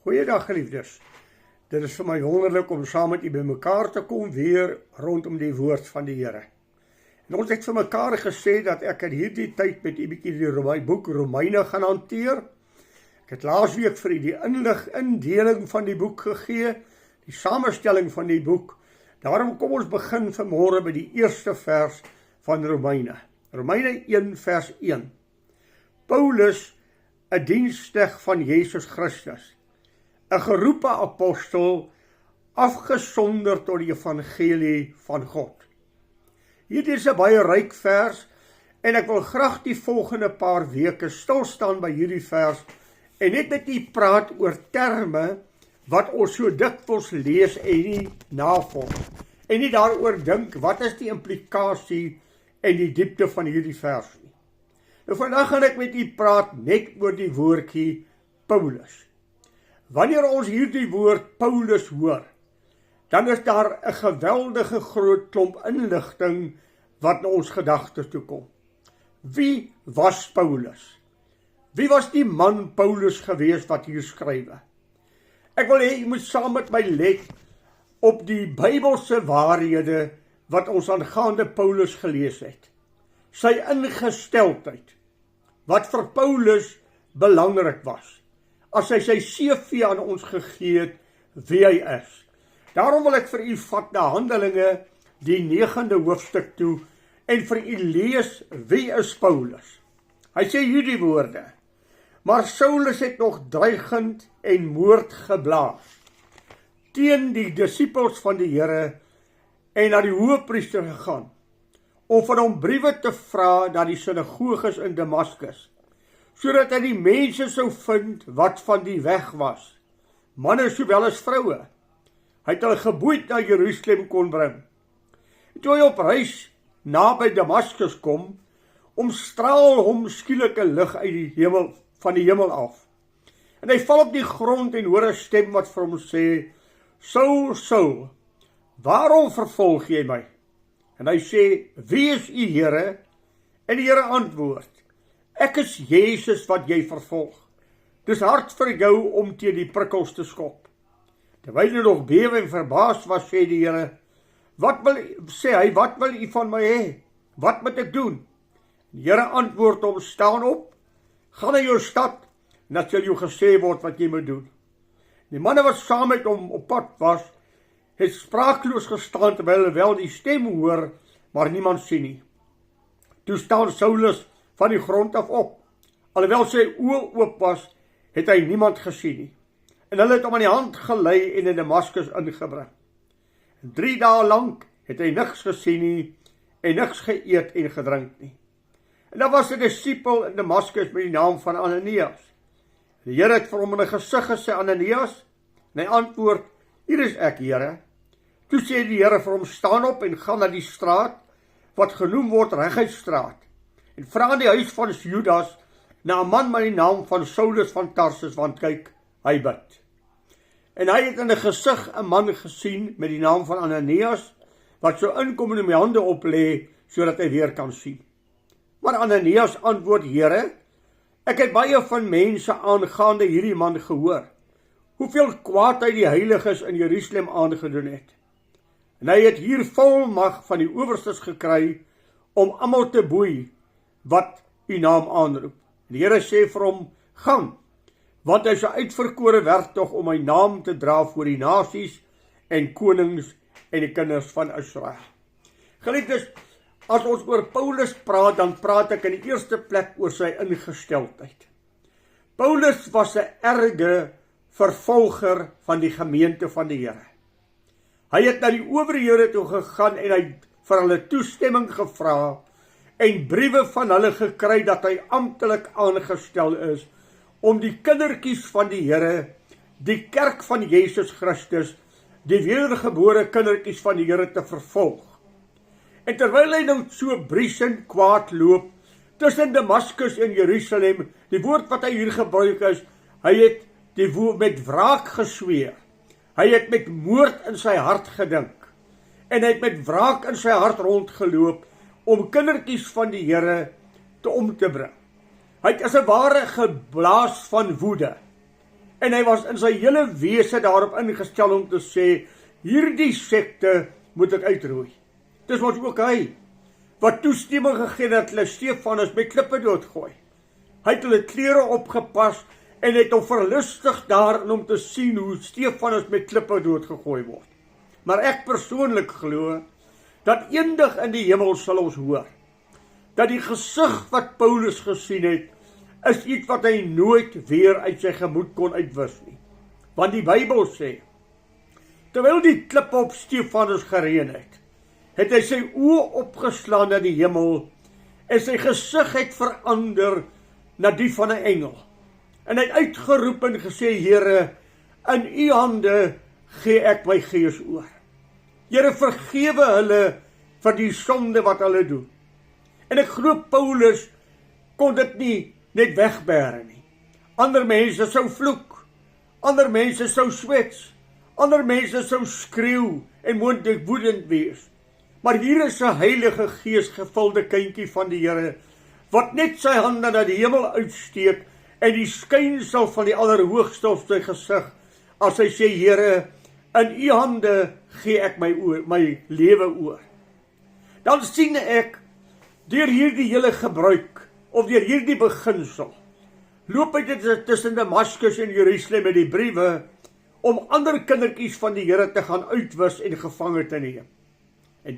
Goeiedag geliefdes. Dit is vir my wonderlik om saam met u by mekaar te kom weer rondom die woord van die Here. En ons het vir mekaar gesê dat ek in hierdie tyd met u bietjie die boek Romeine gaan hanteer. Ek het laasweek vir u die indeling van die boek gegee, die samestelling van die boek. Daarom kom ons begin vanmôre by die eerste vers van Romeine. Romeine 1 vers 1. Paulus, 'n diensknegt van Jesus Christus, 'n geroepe apostel, afgesonder tot die evangelie van God. Hierdie is 'n baie ryk vers, en ek wil graag die volgende paar weke stilstaan by hierdie vers, en net met u praat oor terme, wat ons so dikwels lees en nie navolg, en nie daaroor dink, wat is die implikasie en die diepte van hierdie vers nie. Nou vandag gaan ek met u praat net oor die woordjie Paulus. Wanneer ons hierdie woord Paulus hoor, dan is daar 'n geweldige groot klomp inligting wat na ons gedagtes toe kom. Wie was Paulus? Wie was die man Paulus gewees wat hier skrywe? Ek wil hê jy moet saam met my let op die Bybelse waarhede wat ons aangaande Paulus gelees het. Sy ingesteldheid, wat vir Paulus belangrik was, as hy sy CV aan ons gegee het, wie hy is. Daarom wil ek vir u vat na Handelinge, die 9de hoofstuk toe, en vir u lees, wie is Paulus? Hy sê hierdie woorde: maar Saulus het nog dreigend en moord geblaas teen die disippels van die Here en na die hoëpriester gegaan, om van hom briewe te vra na die sinagoges in Damaskus, sodat hy die mense sou vind wat van die weg was, manne sowel as vroue. Hy het hulle geboeid na Jerusalem kon bring. Toe hy op reis naby Damaskus kom, omstraal hom skielike lig uit die hemel, van die hemel af. En hy val op die grond en hoor 'n stem wat vir hom sê: Saul, Saul, waarom vervolg jy my? En hy sê: wie is u, Here? En die Here antwoord: ek is Jesus wat jy vervolg. Dis hard vir jou om teen die prikkels te skop. Terwyl hy nog bewe en verbaas was, sê die Here: wat wil u van my hê? Wat moet ek doen? Die Here antwoord hom: staan op, gaan na jou stad, en dat sal jou gesê word wat jy moet doen. Die manne wat saam met hom op pad was, het spraakloos gestaan terwyl hulle wel die stem hoor, maar niemand sien nie. Toe staan Saulus van die grond af op. Alhoewel sy oë oop was, het hy niemand gesien nie. En hulle het hom aan die hand gelei en in Damaskus ingebring. 3 dae lank het hy niks gesien nie, en niks geëet en gedrink nie. En daar was 'n disipel in Damaskus met die naam van Ananias. Die Here het vir hom in 'n gesig gesê: Ananias, en hy antwoord: hier is ek, Here. Toe sê die Here vir hom: staan op en gaan na die straat wat genoem word Reguitstraat, en vra in die huis van Judas na 'n man met die naam van Saulus van Tarsus, want kyk, hy bid. En hy het in 'n gesig 'n man gesien met die naam van Ananias, wat so inkom en hom die hande oplê, sodat hy weer kan sien. Maar Ananias antwoord: Here, ek het baie van mense aangaande hierdie man gehoor, hoeveel kwaad hy die heiliges in Jerusalem aangedoen het. En hy het hier volmag van die owerstes gekry, om almal te boei, wat u naam aanroep. Die Here sê vir hom: gaan, want hy is 'n uitverkore werktog om my naam te dra voor die nasies en konings en die kinders van Israel. Geliefdes, as ons oor Paulus praat, dan praat ek in die eerste plek oor sy ingesteldheid. Paulus was 'n erge vervolger van die gemeente van die Here. Hy het na die owerhede toe gegaan en hy vir hulle toestemming gevra en briewe van hulle gekry dat hy amptelik aangestel is om die kindertjies van die Here, die kerk van Jesus Christus, die wedergebore kindertjies van die Here te vervolg. En terwyl hy nou so briesend kwaad loop tussen Damaskus en Jerusalem, die woord wat hy hier gebruik is, hy het die woord met wraak gesweer. Hy het met moord in sy hart gedink. En hy het met wraak in sy hart rondgeloop om kindertjies van die Here te om te bring. Hy het as 'n ware geblaas van woede. En hy was in sy hele wese daarop ingestel om te sê, hierdie sekte moet ek uitroei. Dis mos ook hy, wat toestemming gegee dat hulle Stefanus met klippe doodgooi. Hy het hulle klere opgepas, en het hom verlustig daarin om te sien hoe Stefanus met klippe doodgegooi word. Maar ek persoonlik glo, dat eendag in die hemel sal ons hoor, dat die gesig wat Paulus gesien het, is iets wat hy nooit weer uit sy gemoed kon uitwis nie. Want die Bybel sê, terwyl die klippe op Stefanus gereën het hy sy oë opgeslaan na die hemel, en sy gesig het verander na die van 'n engel. En hy het uitgeroep en gesê, Here, in u hande gee ek my gees oor. Here, vergewe hulle vir die sonde wat hulle doen. En ek glo Paulus kon dit nie net wegbêre nie. Ander mense sou vloek, ander mense sou swets, ander mense sou skreeu en moontlik woedend wees. Maar hier is 'n Heilige Gees gevulde kindjie van die Here, wat net sy hande na die hemel uitsteek, en die skynsel van die Allerhoogste op sy gesig, as hy sê, Here, in u hande gee ek my lewe oor. Dan sien ek, deur hierdie hele gebruik, of deur hierdie beginsel, loop hy dit tussen Damaskus en Jerusalem met die briewe, om ander kindertjies van die Here te gaan uitwis en gevange te neem. En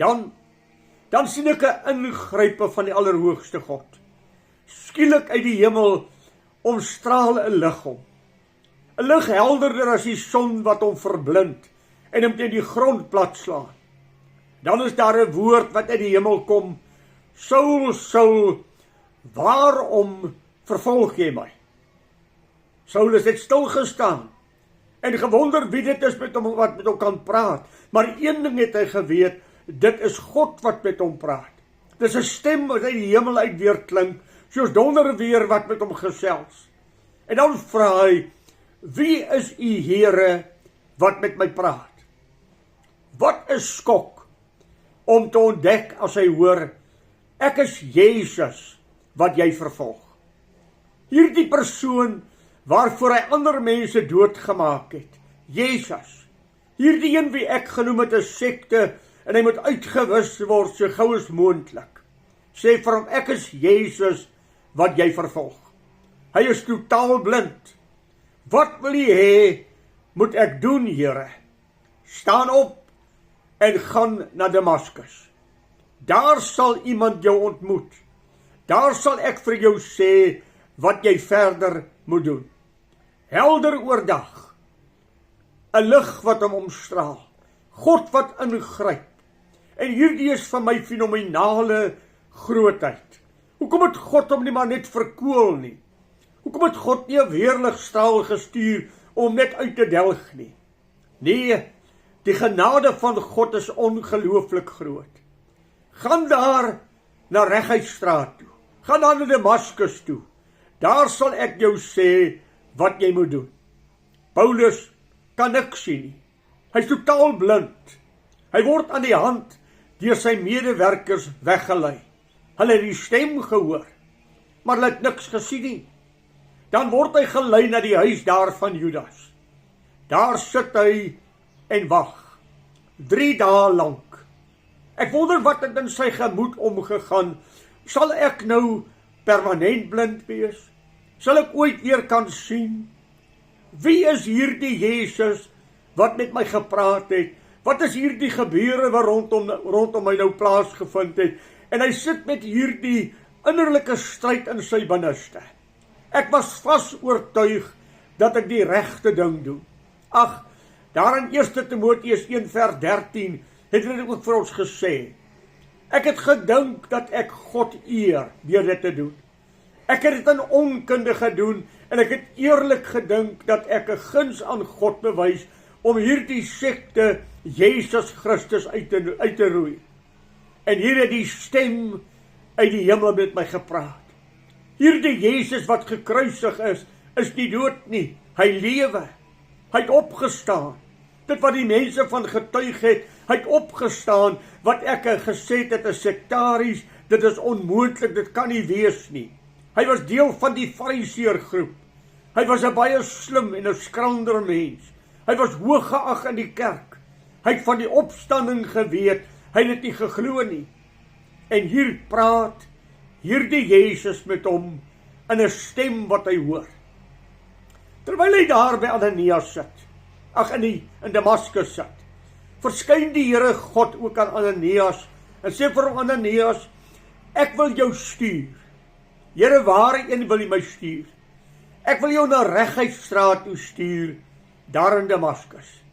dan sien ek 'n ingrype van die Allerhoogste God. Skielik uit die hemel omstraal 'n lig om. 'n Lig helderder as die son wat hom verblind en hom teen die grond plat slaan. Dan is daar 'n woord wat uit die hemel kom, Saul, Saul, waarom vervolg jy my? Saulus het stil gestaan en gewonder wie dit is met hom wat met hom kan praat. Maar een ding het hy geweet, dit is God wat met hom praat. Dit is 'n stem wat uit die hemel uit weer klink, soos donderweer wat met hom gesels. En dan vra hy, wie is u Here wat met my praat? Wat 'n skok om te ontdek as hy hoor, ek is Jesus wat jy vervolg. Hierdie persoon waarvoor hy ander mense doodgemaak het, Jesus, hierdie een wie ek genoem het 'n sekte, en hy moet uitgewis word so gou as moontlik, sê vir hom, ek is Jesus wat jy vervolg. Hy is totaal blind. Wat wil jy hê, moet ek doen, Here? Staan op en gaan na Damaskus. Daar sal iemand jou ontmoet. Daar sal ek vir jou sê wat jy verder moet doen. Helder oordag, 'n lig wat hom omstraal, God wat ingryp. En hierdie is vir my fenominale grootheid. Hoekom het God hom nie maar net verkoel nie? Hoekom het God nie 'n weerligstraal gestuur om net uit te delg nie? Nee, die genade van God is ongelooflik groot. Gaan daar na Reguitstraat toe. Gaan dan na Damaskus toe. Daar sal ek jou sê wat jy moet doen. Paulus kan niks sien nie. Hy is totaal blind. Hy word aan die hand deur sy medewerkers weggelei. Hulle het die stem gehoor, maar hulle het niks gesien nie. Dan word hy gelei na die huis daar van Judas. Daar sit hy en wag. 3 dae lank. Ek wonder wat het in sy gemoed omgegaan. Sal ek nou permanent blind wees? Sal ek ooit weer kan sien? Wie is hierdie Jesus wat met my gepraat het? Wat is hierdie gebeure wat rondom my nou plaasgevind het? En hy sit met hierdie innerlike stryd in sy binneste. Ek was vas oortuig dat ek die regte ding doen. Ag, daar in 1 Timoteus 1:13 het dit ook vir ons gesê. Ek het gedink dat ek God eer deur dit te doen. Ek het dit in onkunde gedoen en ek het eerlik gedink dat ek 'n guns aan God bewys om hierdie sekte Jesus Christus uit te roei. En hier het die stem uit die hemel met my gepraat. Hierdie Jesus wat gekruisig is nie dood nie. Hy lewe. Hy het opgestaan. Dit wat die mense van getuig het, hy het opgestaan. Wat ek gesê het is sektaries, dit is onmoontlik, dit kan nie wees nie. Hy was deel van die Fariseërgroep. Hy was 'n baie slim en 'n skranderder mens. Hy was hoog geag in die kerk. Hy het van die opstanding geweet, hy het dit nie geglo nie. En hier praat hierdie Jesus met hom in 'n stem wat hy hoor. Terwyl hy daar by Ananias sit, in Damaskus sit, verskyn die Here God ook aan Ananias en sê vir hom, Ananias, ek wil jou stuur. Here, waarheen wil jy my stuur? Ek wil jou na Reguitstraat toe stuur, daar in Damaskus,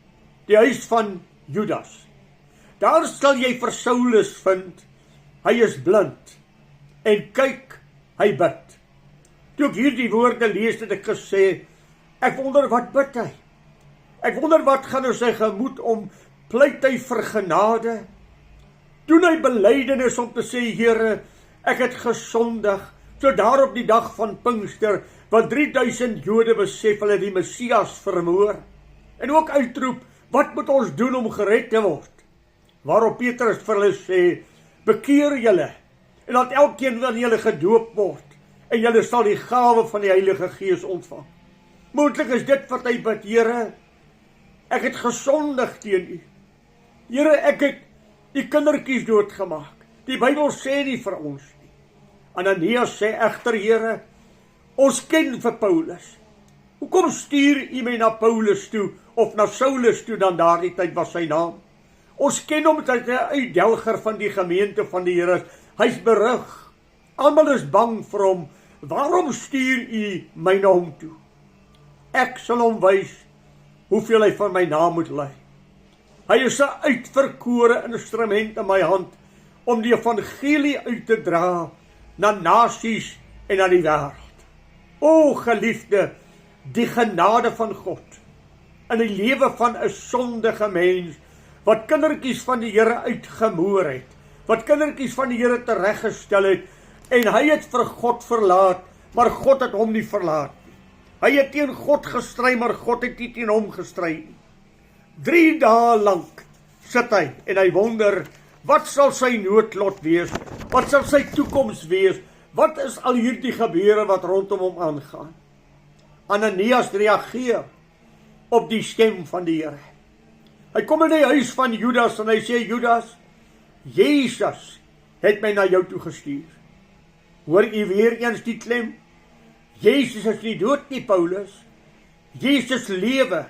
die huis van Judas. Daar sal jy vir Saulus vind, hy is blind, en kyk, hy bid. Toe ek hierdie woorde lees, het ek gesê, ek wonder wat bid hy? Ek wonder wat gaan in sy gemoed om, pleit hy vir genade? Doen hy belydenis om te sê, Here, ek het gesondig, so daarop die dag van Pinkster, wat 3000 Jode besef hulle die Messias vermoor, en ook uitroep, wat moet ons doen om gered te word? Waarop Petrus vir hulle sê, bekeer julle, en laat elkeen van julle gedoop word, en julle sal die gawe van die Heilige Gees ontvang. Moontlik is dit wat hy bid, Here, ek het gesondig teen u. Here, ek het die kindertjies doodgemaak. Die Bybel sê nie vir ons nie. Ananias sê egter, Here, ons ken vir Paulus. Hoekom stuur u my na Paulus toe, of na Saulus toe, dan daardie tyd was sy naam? Ons ken hom, dat hy 'n uitdelger van die gemeente van die Here is. Hy's berug. Almal is bang vir hom. Waarom stuur u my na hom toe? Ek sal hom wys hoeveel hy van my naam moet ly. Hy is 'n uitverkore instrument in my hand om die evangelie uit te dra na nasies en na die wêreld. O geliefde, die genade van God in die lewe van 'n sondige mens wat kindertjies van die Here uitgemoor het, wat kindertjies van die Here tereggestel het, en hy het vir God verlaat, maar God het hom nie verlaat nie. Hy het teen God gestry, maar God het nie teen hom gestry nie. 3 dae lank sit hy en hy wonder, wat sal sy noodlot wees? Wat sal sy toekoms wees? Wat is al hierdie gebeure wat rondom hom aangaan? Ananias reageer op die stem van die Here. Hy kom in die huis van Judas en hy sê, Judas, Jesus het my na jou toe gestuur. Hoor u weer eens die klem? Jesus is nie dood nie, Paulus. Jesus lewe.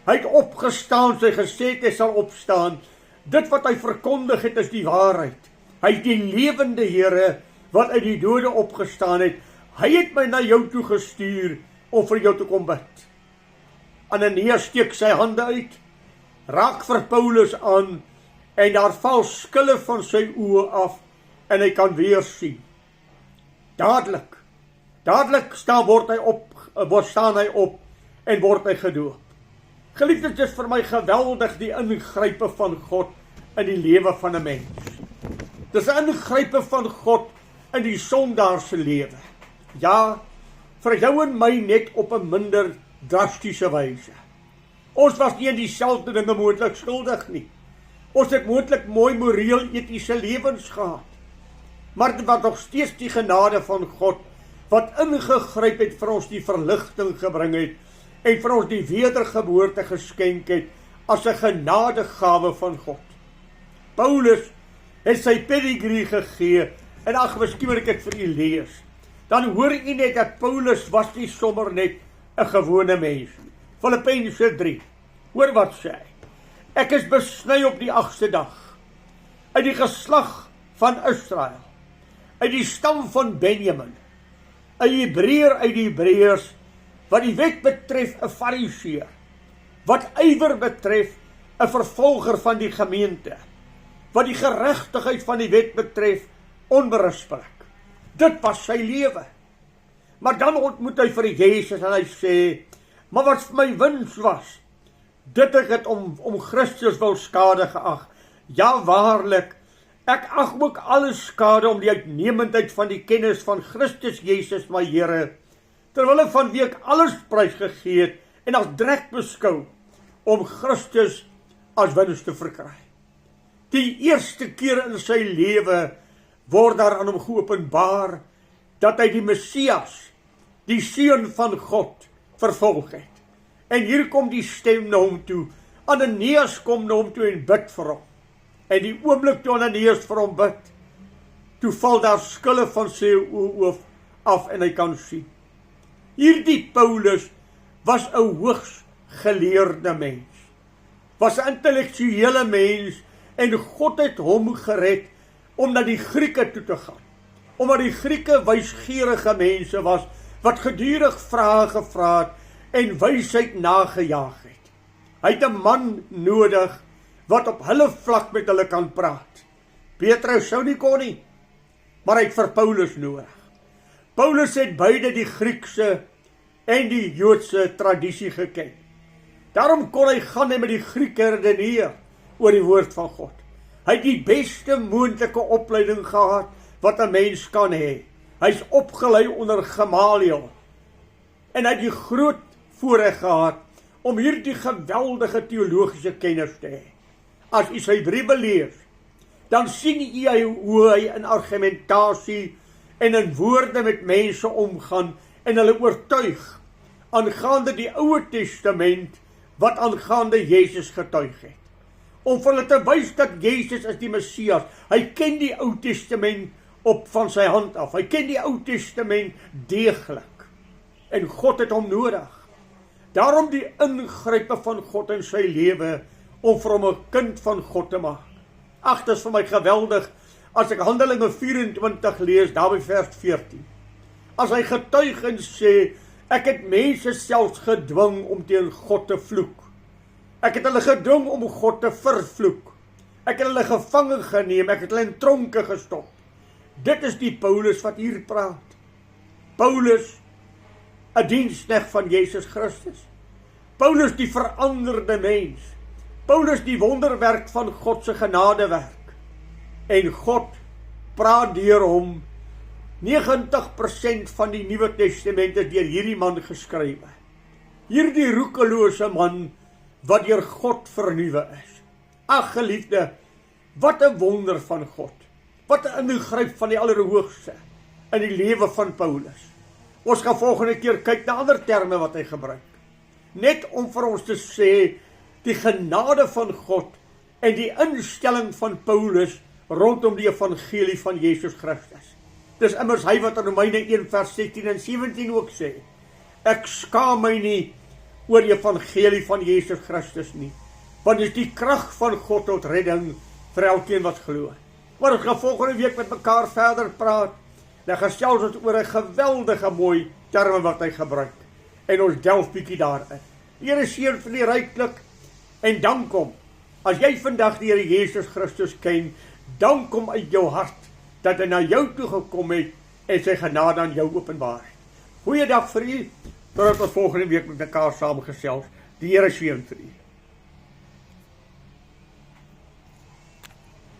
Hy het opgestaan, sy gesê het hy sal opstaan. Dit wat hy verkondig het is die waarheid. Hy is die lewende Here wat uit die dode opgestaan het. Hy het my na jou toe gestuur om vir jou te kom bid. Ananias steek sy hande uit, raak vir Paulus aan, en daar val skille van sy oë af, en hy kan weer sien. Dadelik staan hy op, en word hy gedoop. Geliefdes, dit is vir my geweldig die ingrype van God in die lewe van 'n mens. Dis 'n ingrype van God in die sondaar se lewe. Ja, vir jou en my net op 'n minder drastiese wyse. Ons was nie in dieselfde dinge moontlik skuldig nie. Ons het moontlik mooi moreel etiese lewens gehad. Maar dit was nog steeds die genade van God wat ingegryp het vir ons die verligting gebring het en vir ons die wedergeboorte geskenk het as 'n genadegawe van God. Paulus het sy pedigree gegee en miskien moet ek dit vir u lees. Dan hoor u net dat Paulus was nie sommer net 'n gewone mens. Filippense 3. Hoor wat sê hy. Ek is besny op die 8ste dag uit die geslag van Israel, uit die stam van Benjamin, 'n Hebreër uit die Hebreërs, wat die wet betref 'n Fariseer, wat ywer betref 'n vervolger van die gemeente, wat die geregtigheid van die wet betref onberispelik. Dit was sy lewe. Maar dan ontmoet hy vir Jesus en hy sê, maar wat vir my wins was, dit ek het om Christus wil skade geag. Ja, waarlik, ek ag ook alles skade om die uitnemendheid van die kennis van Christus Jesus my Here, terwille van wie ek alles prys gegee het en as drek beskou, om Christus as wins te verkry. Die eerste keer in sy lewe word daar aan hom geopenbaar dat hy die Messias, die Seun van God, vervolg het. En hier kom die stem na hom toe. Ananias kom na hom toe en bid vir hom. En die oomblik toe Ananias vir hom bid, toe val daar skille van sy oë af en hy kan sien. Hierdie Paulus was 'n hoogs geleerde mens, was 'n intellektuele mens en God het hom gered om na die Grieke toe te gaan. Omdat die Grieke wysgierige mense was, wat gedurig vrae gevra het en wysheid nagejaag het. Hy het 'n man nodig wat op hulle vlak met hulle kan praat. Petrus sou nie kon nie, maar hy het vir Paulus nodig. Paulus het beide die Griekse en die Joodse tradisie geken. Daarom kon hy gaan en met die Grieke redeneer oor die woord van God. Hy het die beste moontlike opleiding gehad wat 'n mens kan hê. Hy's opgelei onder Gamaliel. En hy het die groot voorreg gehad om hierdie geweldige teologiese kennis te hê. As u sy briewe lees, dan sien u hoe hy in argumentasie en in woorde met mense omgaan en hulle oortuig aangaande die Ou Testament wat aangaande Jesus getuig het. Om vir hulle te wys dat Jesus is die Messias. Hy ken die Ou Testament op van sy hand af. Hy ken die Ou Testament deeglik. En God het hom nodig. Daarom die ingrype van God in sy lewe om vir hom 'n kind van God te maak. Ag, dit is vir my geweldig as ek Handelinge 24 lees, daar by vers 14. As hy getuig en sê, ek het mense selfs gedwing om teen God te vloek. Ek het hulle gedwing om God te vervloek. Ek het hulle gevange geneem, ek het hulle in tronke gestop. Dit is die Paulus wat hier praat. Paulus, 'n diensknegt van Jesus Christus. Paulus die veranderde mens. Paulus die wonderwerk van God se genadewerk. En God praat deur hom. 90% van die Nuwe Testament is deur hierdie man geskrywe. Hierdie roekelose man wat deur God vernuwe is. Ag geliefde, wat 'n wonder van God. Wat 'n ingryp van die Allerhoogste in die lewe van Paulus. Ons gaan volgende keer kyk na ander terme wat hy gebruik. Net om vir ons te sê, die genade van God en die instelling van Paulus rondom die evangelie van Jesus Christus. Dis immers hy wat in Romeine 1 vers 16 en 17 ook sê, ek skaam my nie oor die evangelie van Jesus Christus nie, want dit is die krag van God tot redding vir elkeen wat glo. Maar ons gaan volgende week met mekaar verder praat, en gesels ons oor 'n geweldige mooi terme wat hy gebruik, en ons delf bietjie daarin. Die Here seën vir die ryklik, en dank hom, as jy vandag die Here Jesus Christus ken, dank hom uit jou hart, dat hy na jou toe gekom het, en sy genade aan jou openbaar het. Goeiedag vir u, totdat ons volgende week met mekaar saamgesels. Die Here seën vir u.